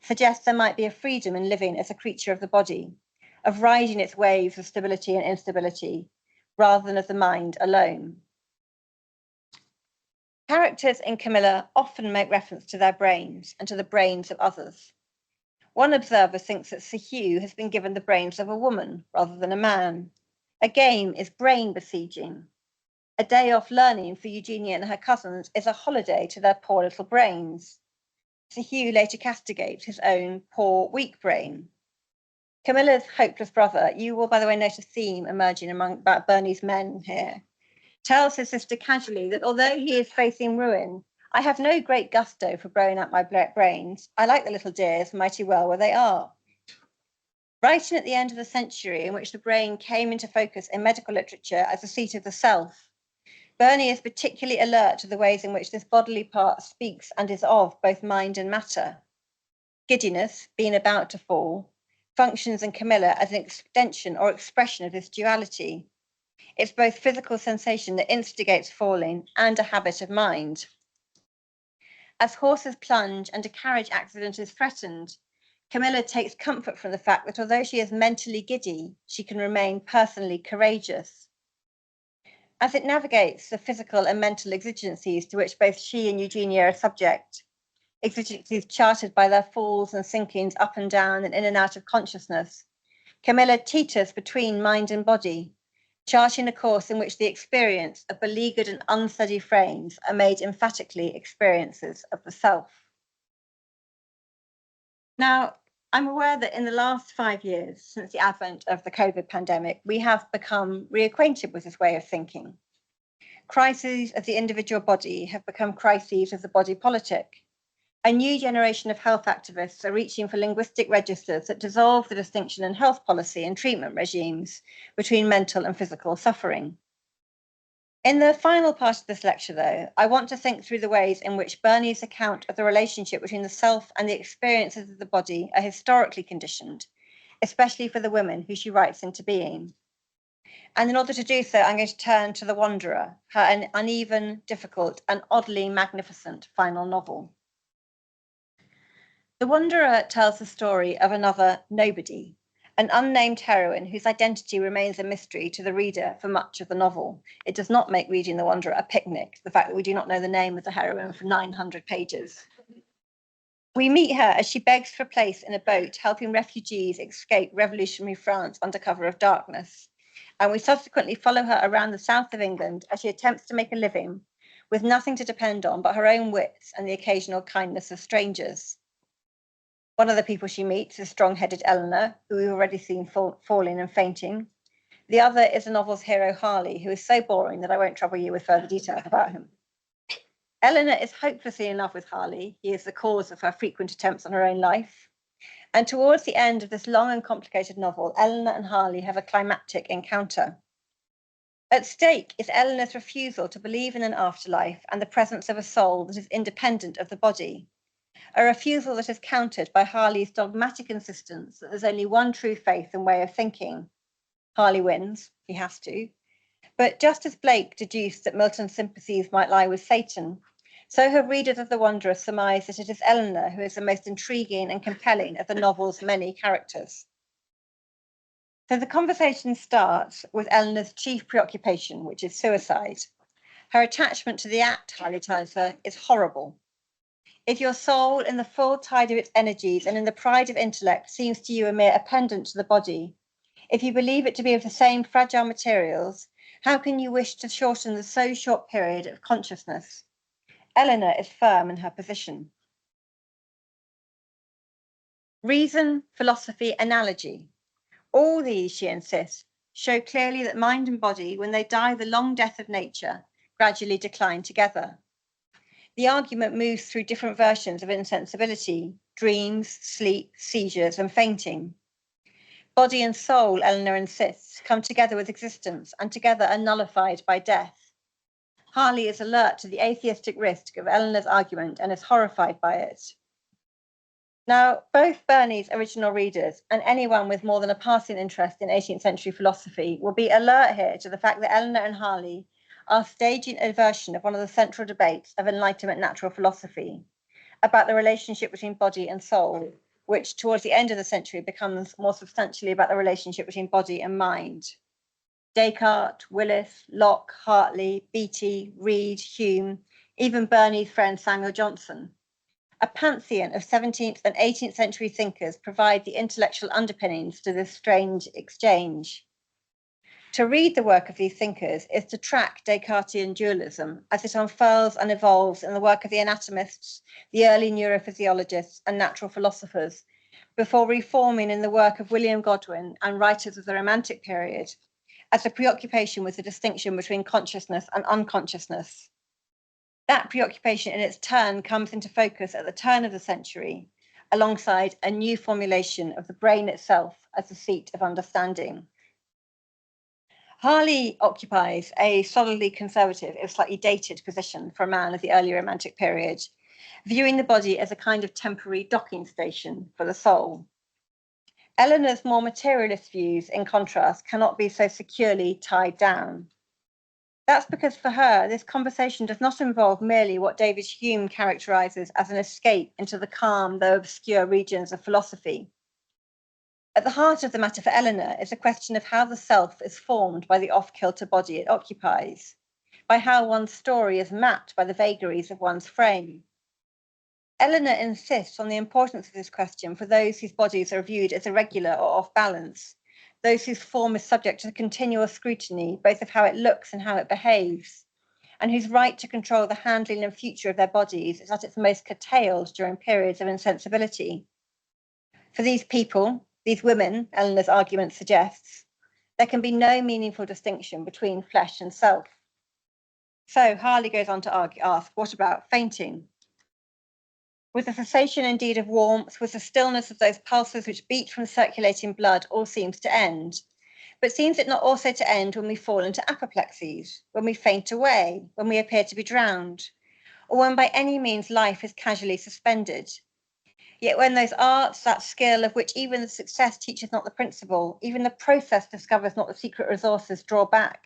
suggests there might be a freedom in living as a creature of the body, of riding its waves of stability and instability, rather than of the mind alone. Characters in Camilla often make reference to their brains and to the brains of others. One observer thinks that Sir Hugh has been given the brains of a woman rather than a man. A game is brain besieging. A day off learning for Eugenia and her cousins is a holiday to their poor little brains. Sir Hugh later castigates his own poor, weak brain. Camilla's hopeless brother, you will, by the way, note a theme emerging about Burney's men here, tells his sister casually that although he is facing ruin, I have no great gusto for growing up my brains. I like the little dears mighty well where they are. Writing at the end of the century, in which the brain came into focus in medical literature as the seat of the self, Burney is particularly alert to the ways in which this bodily part speaks and is of both mind and matter. Giddiness, being about to fall, functions in Camilla as an extension or expression of this duality. It's both physical sensation that instigates falling and a habit of mind. As horses plunge and a carriage accident is threatened, Camilla takes comfort from the fact that although she is mentally giddy, she can remain personally courageous. As it navigates the physical and mental exigencies to which both she and Eugenia are subject, exigencies charted by their falls and sinkings up and down and in and out of consciousness, Camilla teeters between mind and body, charting a course in which the experience of beleaguered and unsteady frames are made emphatically experiences of the self. Now, I'm aware that in the last 5 years, since the advent of the COVID pandemic, we have become reacquainted with this way of thinking. Crises of the individual body have become crises of the body politic. A new generation of health activists are reaching for linguistic registers that dissolve the distinction in health policy and treatment regimes between mental and physical suffering. In the final part of this lecture, though, I want to think through the ways in which Burney's account of the relationship between the self and the experiences of the body are historically conditioned, especially for the women who she writes into being. And in order to do so, I'm going to turn to The Wanderer, her uneven, difficult, and oddly magnificent final novel. The Wanderer tells the story of another nobody, an unnamed heroine whose identity remains a mystery to the reader for much of the novel. It does not make reading The Wanderer a picnic, the fact that we do not know the name of the heroine for 900 pages. We meet her as she begs for a place in a boat, helping refugees escape revolutionary France under cover of darkness. And we subsequently follow her around the south of England as she attempts to make a living with nothing to depend on but her own wits and the occasional kindness of strangers. One of the people she meets is strong-headed Eleanor, who we've already seen falling and fainting. The other is the novel's hero, Harley, who is so boring that I won't trouble you with further details about him. Eleanor is hopelessly in love with Harley. He is the cause of her frequent attempts on her own life. And towards the end of this long and complicated novel, Eleanor and Harley have a climactic encounter. At stake is Eleanor's refusal to believe in an afterlife and the presence of a soul that is independent of the body, a refusal that is countered by Harley's dogmatic insistence that there's only one true faith and way of thinking. Harley wins, he has to. But just as Blake deduced that Milton's sympathies might lie with Satan, so have readers of The Wanderer surmised that it is Eleanor who is the most intriguing and compelling of the novel's many characters. So the conversation starts with Eleanor's chief preoccupation, which is suicide. Her attachment to the act, Harley tells her, is horrible. If your soul, in the full tide of its energies and in the pride of intellect, seems to you a mere appendant to the body, if you believe it to be of the same fragile materials, how can you wish to shorten the so short period of consciousness? Eleanor is firm in her position. Reason, philosophy, analogy. All these, she insists, show clearly that mind and body, when they die the long death of nature, gradually decline together. The argument moves through different versions of insensibility, dreams, sleep, seizures, and fainting. Body and soul, Eleanor insists, come together with existence and together are nullified by death. Harley is alert to the atheistic risk of Eleanor's argument and is horrified by it. Now, both Burney's original readers and anyone with more than a passing interest in 18th century philosophy will be alert here to the fact that Eleanor and Harley are staging a version of one of the central debates of Enlightenment natural philosophy about the relationship between body and soul, which towards the end of the century becomes more substantially about the relationship between body and mind. Descartes, Willis, Locke, Hartley, Beattie, Reid, Hume, even Burney's friend Samuel Johnson. A pantheon of 17th and 18th century thinkers provide the intellectual underpinnings to this strange exchange. To read the work of these thinkers is to track Descartesian dualism as it unfurls and evolves in the work of the anatomists, the early neurophysiologists, and natural philosophers, before reforming in the work of William Godwin and writers of the Romantic period, as a preoccupation with the distinction between consciousness and unconsciousness. That preoccupation in its turn comes into focus at the turn of the century, alongside a new formulation of the brain itself as the seat of understanding. Harley occupies a solidly conservative, if slightly dated position for a man of the early Romantic period, viewing the body as a kind of temporary docking station for the soul. Eleanor's more materialist views, in contrast, cannot be so securely tied down. That's because for her, this conversation does not involve merely what David Hume characterizes as an escape into the calm, though obscure regions of philosophy. At the heart of the matter for Eleanor is a question of how the self is formed by the off-kilter body it occupies, by how one's story is mapped by the vagaries of one's frame. Eleanor insists on the importance of this question for those whose bodies are viewed as irregular or off balance, those whose form is subject to continual scrutiny, both of how it looks and how it behaves, and whose right to control the handling and future of their bodies is at its most curtailed during periods of insensibility. For these people, these women, Eleanor's argument suggests, there can be no meaningful distinction between flesh and self. So Harley goes on to ask, what about fainting? With the cessation indeed of warmth, with the stillness of those pulses which beat from circulating blood, all seems to end. But seems it not also to end when we fall into apoplexies, when we faint away, when we appear to be drowned, or when by any means life is casually suspended? Yet when those arts, that skill of which even the success teaches not the principle, even the process discovers not the secret resources, draw back,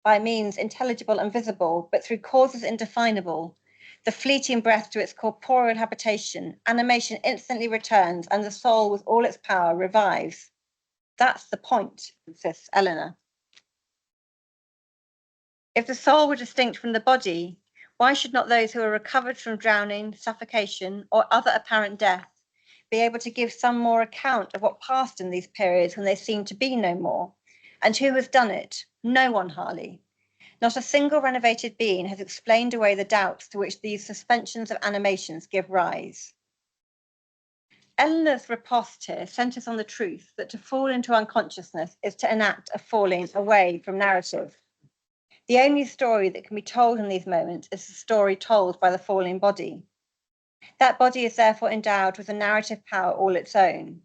by means intelligible and visible, but through causes indefinable, the fleeting breath to its corporeal habitation, animation instantly returns, and the soul with all its power revives. That's the point, insists Eleanor. If the soul were distinct from the body, why should not those who are recovered from drowning, suffocation, or other apparent death be able to give some more account of what passed in these periods when they seemed to be no more? And who has done it? No one, Harley. Not a single renovated being has explained away the doubts to which these suspensions of animations give rise. Eleanor's riposte here centres on the truth that to fall into unconsciousness is to enact a falling away from narrative. The only story that can be told in these moments is the story told by the falling body. That body is therefore endowed with a narrative power all its own.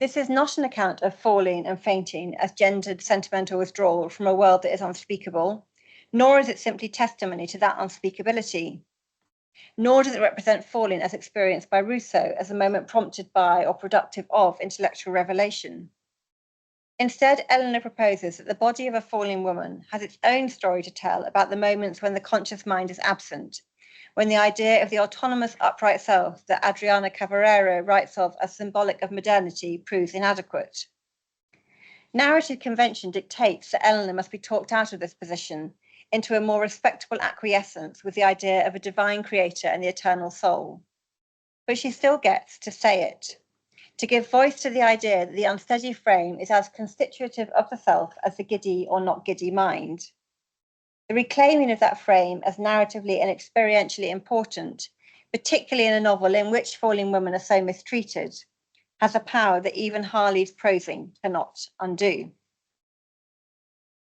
This is not an account of falling and fainting as gendered sentimental withdrawal from a world that is unspeakable, nor is it simply testimony to that unspeakability. Nor does it represent falling as experienced by Rousseau as a moment prompted by or productive of intellectual revelation. Instead, Eleanor proposes that the body of a falling woman has its own story to tell about the moments when the conscious mind is absent, when the idea of the autonomous upright self that Adriana Cavarero writes of as symbolic of modernity proves inadequate. Narrative convention dictates that Eleanor must be talked out of this position into a more respectable acquiescence with the idea of a divine creator and the eternal soul. But she still gets to say it, to give voice to the idea that the unsteady frame is as constitutive of the self as the giddy or not giddy mind. The reclaiming of that frame as narratively and experientially important, particularly in a novel in which falling women are so mistreated, has a power that even Harley's prosing cannot undo.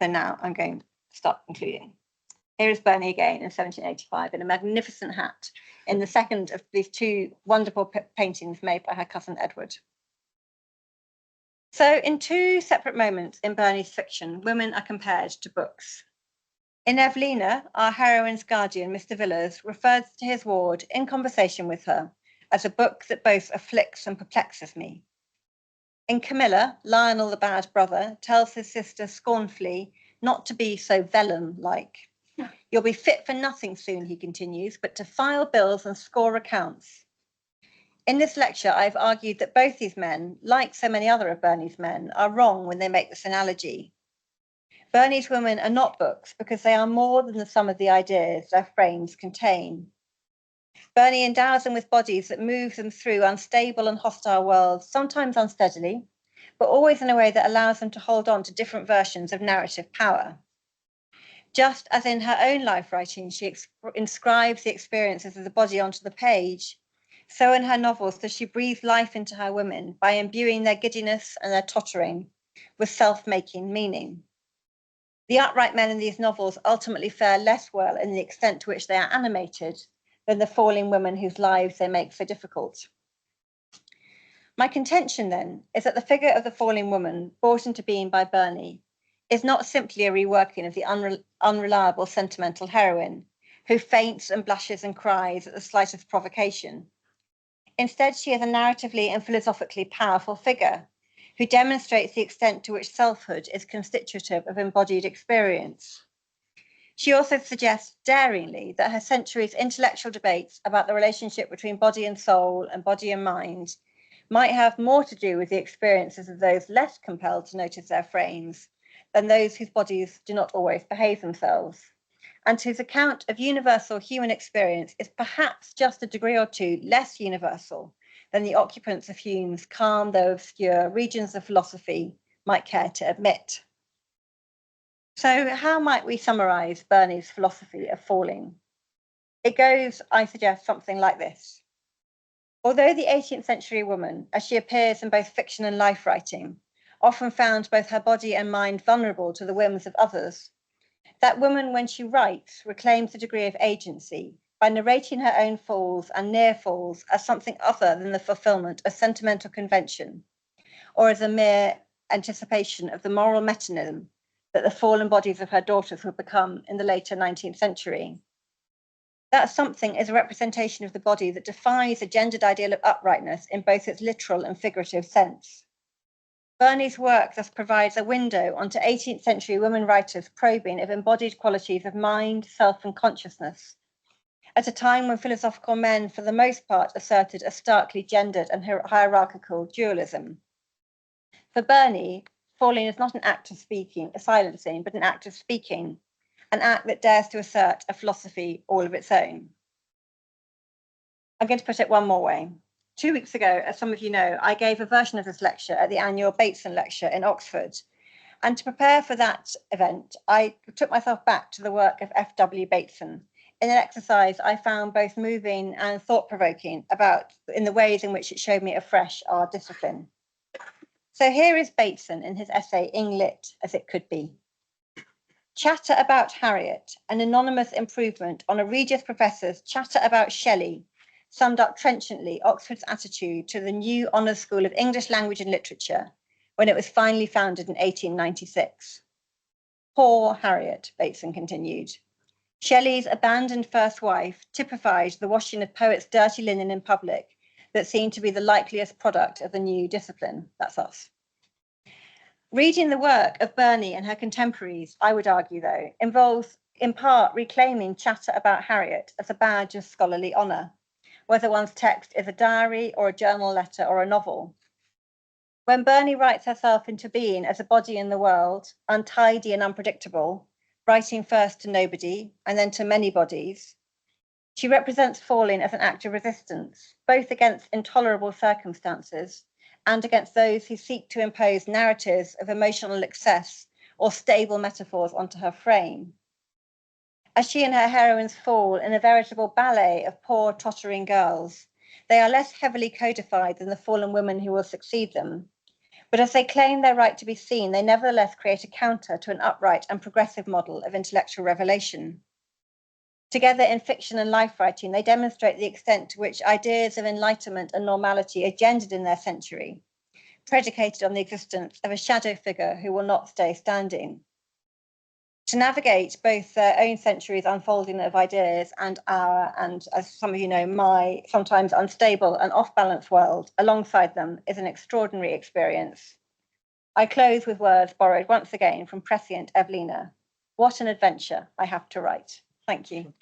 So now I'm going to start concluding. Here is Burney again in 1785 in a magnificent hat, in the second of these two wonderful paintings made by her cousin Edward. So in two separate moments in Burney's fiction, women are compared to books. In Evelina, our heroine's guardian, Mr. Villiers, refers to his ward in conversation with her as a book that both afflicts and perplexes me. In Camilla, Lionel the bad brother tells his sister scornfully not to be so vellum-like. You'll be fit for nothing soon, he continues, but to file bills and score accounts. In this lecture, I've argued that both these men, like so many other of Burney's men, are wrong when they make this analogy. Burney's women are not books because they are more than the sum of the ideas their frames contain. Burney endows them with bodies that move them through unstable and hostile worlds, sometimes unsteadily, but always in a way that allows them to hold on to different versions of narrative power. Just as in her own life writing, she inscribes the experiences of the body onto the page, so in her novels does she breathe life into her women by imbuing their giddiness and their tottering with self-making meaning. The upright men in these novels ultimately fare less well in the extent to which they are animated than the falling women whose lives they make so difficult. My contention, then, is that the figure of the falling woman, brought into being by Burney, is not simply a reworking of the unreliable sentimental heroine, who faints and blushes and cries at the slightest provocation. Instead, she is a narratively and philosophically powerful figure, who demonstrates the extent to which selfhood is constitutive of embodied experience. She also suggests daringly that her century's intellectual debates about the relationship between body and soul and body and mind might have more to do with the experiences of those less compelled to notice their frames than those whose bodies do not always behave themselves, and whose account of universal human experience is perhaps just a degree or two less universal than the occupants of Hume's calm, though obscure, regions of philosophy might care to admit. So how might we summarize Burney's philosophy of falling? It goes, I suggest, something like this. Although the 18th century woman, as she appears in both fiction and life writing, often found both her body and mind vulnerable to the whims of others, that woman, when she writes, reclaims a degree of agency by narrating her own falls and near falls as something other than the fulfillment of sentimental convention, or as a mere anticipation of the moral mechanism that the fallen bodies of her daughters would become in the later 19th century. That something is a representation of the body that defies a gendered ideal of uprightness in both its literal and figurative sense. Burney's work thus provides a window onto 18th century women writers' probing of embodied qualities of mind, self, and consciousness, at a time when philosophical men, for the most part, asserted a starkly gendered and hierarchical dualism. For Burney, falling is not an act of speaking, a silencing, but an act of speaking, an act that dares to assert a philosophy all of its own. I'm going to put it one more way. 2 weeks ago, as some of you know, I gave a version of this lecture at the annual Bateson Lecture in Oxford. And to prepare for that event, I took myself back to the work of F.W. Bateson in an exercise I found both moving and thought-provoking in the ways in which it showed me afresh our discipline. So here is Bateson in his essay, Ing-Lit as It Could Be. Chatter about Harriet, an anonymous improvement on a Regius professor's chatter about Shelley, summed up trenchantly Oxford's attitude to the new Honours School of English Language and Literature when it was finally founded in 1896. Poor Harriet, Bateson continued. Shelley's abandoned first wife typified the washing of poets' dirty linen in public that seemed to be the likeliest product of the new discipline. That's us. Reading the work of Burney and her contemporaries, I would argue, though, involves in part reclaiming chatter about Harriet as a badge of scholarly honour, whether one's text is a diary or a journal letter or a novel. When Burney writes herself into being as a body in the world, untidy and unpredictable, writing first to nobody and then to many bodies, she represents falling as an act of resistance, both against intolerable circumstances and against those who seek to impose narratives of emotional excess or stable metaphors onto her frame. As she and her heroines fall in a veritable ballet of poor, tottering girls, they are less heavily codified than the fallen women who will succeed them. But as they claim their right to be seen, they nevertheless create a counter to an upright and progressive model of intellectual revelation. Together in fiction and life writing, they demonstrate the extent to which ideas of enlightenment and normality are gendered in their century, predicated on the existence of a shadow figure who will not stay standing. To navigate both their own century's unfolding of ideas and our, and as some of you know, my sometimes unstable and off-balance world alongside them is an extraordinary experience. I close with words borrowed once again from prescient Evelina. What an adventure I have to write. Thank you.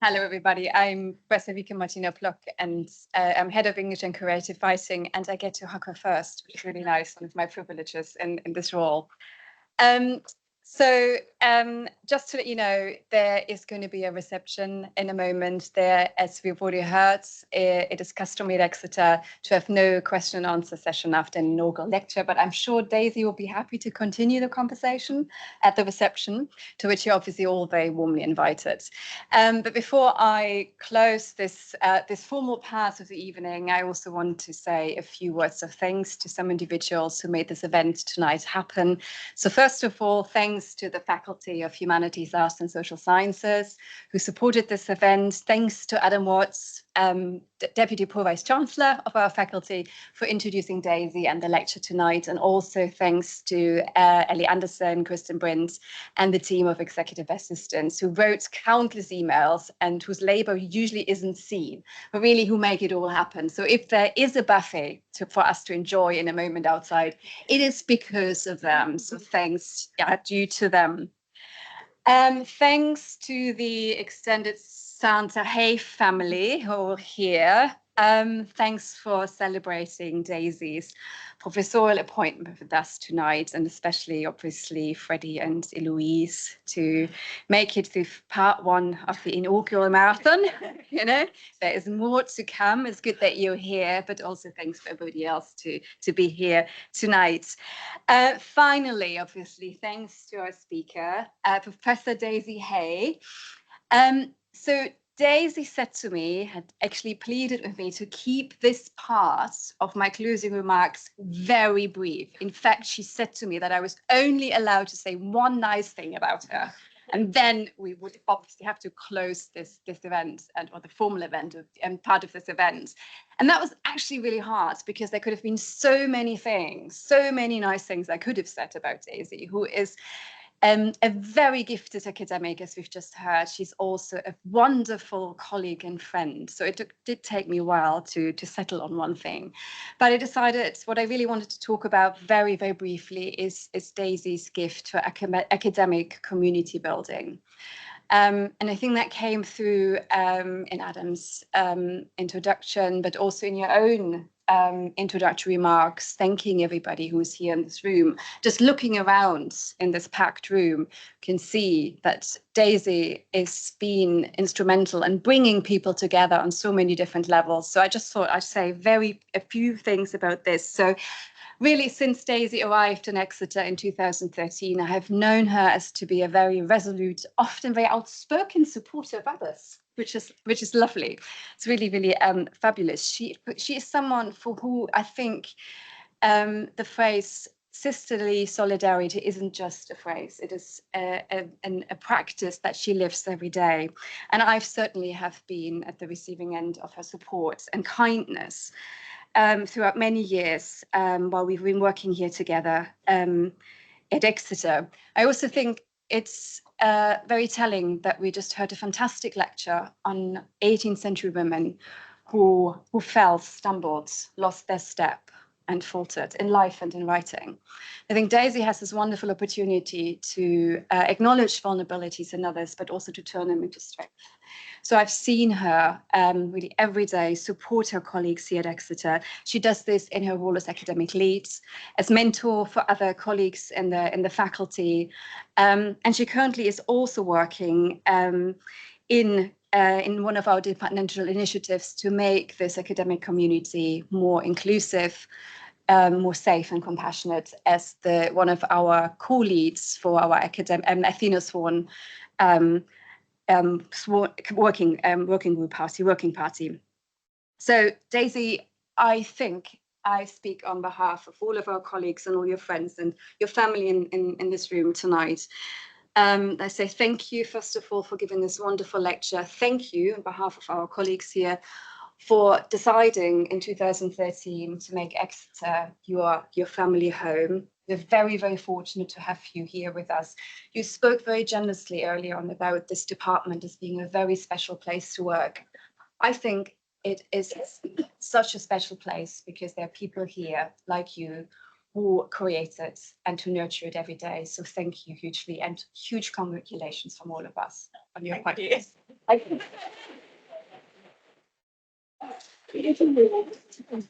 Hello, everybody. I'm Professor Vika Martina-Plock, and I'm head of English and Creative Writing, and I get to hugger first, which is really nice, one of my privileges in this role. So just to let you know, there is going to be a reception in a moment there. As we've already heard, it is customary at Exeter to have no question and answer session after an inaugural lecture, but I'm sure Daisy will be happy to continue the conversation at the reception, to which you're obviously all very warmly invited. But before I close this formal part of the evening, I also want to say a few words of thanks to some individuals who made this event tonight happen. So first of all, thanks to the Faculty of Humanities, Arts and Social Sciences who supported this event. Thanks to Adam Watts, Deputy Pro Vice Chancellor of our faculty, for introducing Daisy and the lecture tonight. And also thanks to Ellie Anderson, Kristen Brint, and the team of executive assistants who wrote countless emails and whose labor usually isn't seen, but really who make it all happen. So if there is a buffet for us to enjoy in a moment outside, it is because of them. So thanks due to them. Thanks to the extended Santa Hay family who are here. Thanks for celebrating Daisy's professorial appointment with us tonight, and especially, obviously, Freddie and Eloise to make it through part one of the inaugural marathon. You know, there is more to come. It's good that you're here, but also thanks for everybody else to be here tonight. Finally, obviously, thanks to our speaker, Professor Daisy Hay. So Daisy said to me, had actually pleaded with me to keep this part of my closing remarks very brief. In fact, she said to me that I was only allowed to say one nice thing about her. And then we would obviously have to close this event or the formal event and part of this event. And that was actually really hard because there could have been so many things, so many nice things I could have said about Daisy, who is a very gifted academic, as we've just heard. She's also a wonderful colleague and friend. So it did take me a while to settle on one thing. But I decided what I really wanted to talk about very, very briefly is Daisy's gift to academic community building. And I think that came through in Adam's introduction, but also in your own introductory remarks, thanking everybody who is here in this room. Just looking around in this packed room, can see that Daisy is being instrumental in bringing people together on so many different levels. So I just thought I'd say a few things about this. So really, since Daisy arrived in Exeter in 2013, I have known her as to be a very resolute, often very outspoken supporter of others, which is lovely. It's really, really fabulous. She is someone for who I think the phrase sisterly solidarity isn't just a phrase. It is a practice that she lives every day. And I've certainly have been at the receiving end of her support and kindness throughout many years while we've been working here together at Exeter. I also think it's very telling that we just heard a fantastic lecture on 18th century women who fell, stumbled, lost their step, and faltered in life and in writing. I think Daisy has this wonderful opportunity to acknowledge vulnerabilities in others, but also to turn them into strength. So I've seen her really every day support her colleagues here at Exeter. She does this in her role as academic lead, as mentor for other colleagues in the faculty. And she currently is also working in one of our departmental initiatives to make this academic community more inclusive, more safe and compassionate, as one of our co-leads for our Athena Swan working party. So Daisy, I think I speak on behalf of all of our colleagues and all your friends and your family in this room tonight. I say thank you, first of all, for giving this wonderful lecture. Thank you on behalf of our colleagues here for deciding in 2013 to make Exeter your family home. We're very, very fortunate to have you here with us. You spoke very generously earlier on about this department as being a very special place to work. I think it is such a special place because there are people here like you who create it and to nurture it every day. So thank you hugely, and huge congratulations from all of us on your podcast. Thank you.